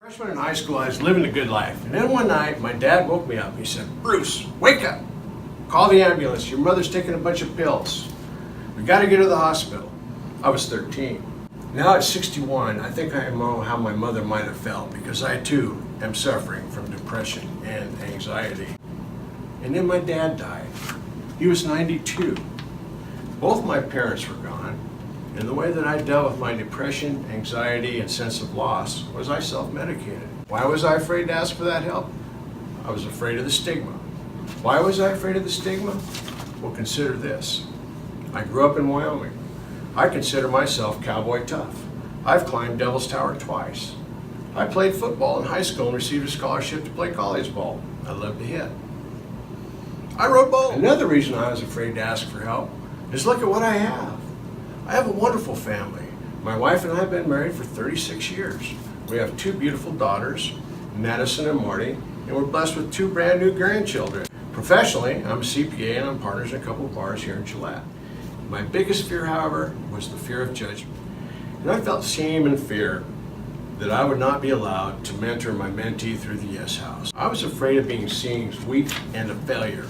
Freshman in high school, I was living a good life. And then one night, my dad woke me up. He said, "Bruce, wake up. Call the ambulance. Your mother's taking a bunch of pills. We got to get her to the hospital." I was 13. Now at 61, I think I know how my mother might have felt because I too am suffering from depression and anxiety. And then my dad died. He was 92. Both my parents were gone. And the way that I dealt with my depression, anxiety, and sense of loss was I self-medicated. Why was I afraid to ask for that help? I was afraid of the stigma. Why was I afraid of the stigma? Well, consider this. I grew up in Wyoming. I consider myself cowboy tough. I've climbed Devil's Tower twice. I played football in high school and received a scholarship to play college ball. I love to hit. I rode boat. Another reason I was afraid to ask for help is look at what I have. I have a wonderful family. My wife and I have been married for 36 years. We have two beautiful daughters, Madison and Marty, and we're blessed with two brand new grandchildren. Professionally, I'm a CPA and I'm partners in a couple of bars here in Gillette. My biggest fear, however, was the fear of judgment. And I felt shame and fear that I would not be allowed to mentor my mentee through the Yes House. I was afraid of being seen as weak and a failure.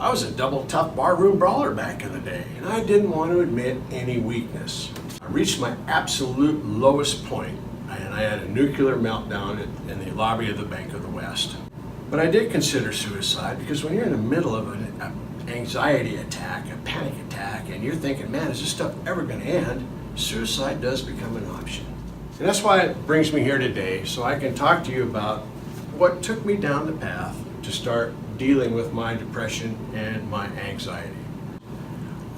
I was a double tough barroom brawler back in the day, and I didn't want to admit any weakness. I reached my absolute lowest point, and I had a nuclear meltdown in the lobby of the Bank of the West. But I did consider suicide because when you're in the middle of an anxiety attack, a panic attack, and you're thinking, man, is this stuff ever going to end? Suicide does become an option. And that's why it brings me here today, so I can talk to you about what took me down the path to start dealing with my depression and my anxiety.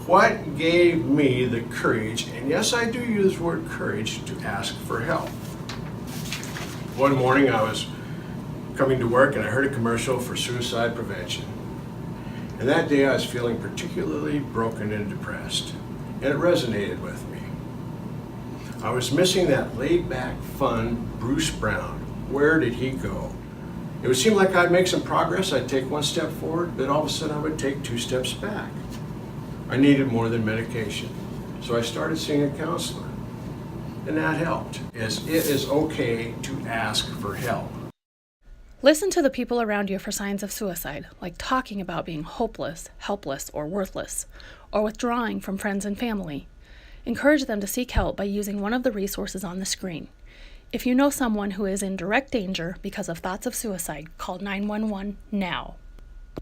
What gave me the courage, and yes, I do use the word courage, to ask for help? One morning I was coming to work and I heard a commercial for suicide prevention. And that day I was feeling particularly broken and depressed, and it resonated with me. I was missing that laid-back, fun Bruce Brown. Where did he go? It would seem like I'd make some progress, I'd take one step forward, but all of a sudden I would take 2 steps back. I needed more than medication, so I started seeing a counselor, and that helped, as it is okay to ask for help. Listen to the people around you for signs of suicide, like talking about being hopeless, helpless, or worthless, or withdrawing from friends and family. Encourage them to seek help by using one of the resources on the screen. If you know someone who is in direct danger because of thoughts of suicide, call 911 now.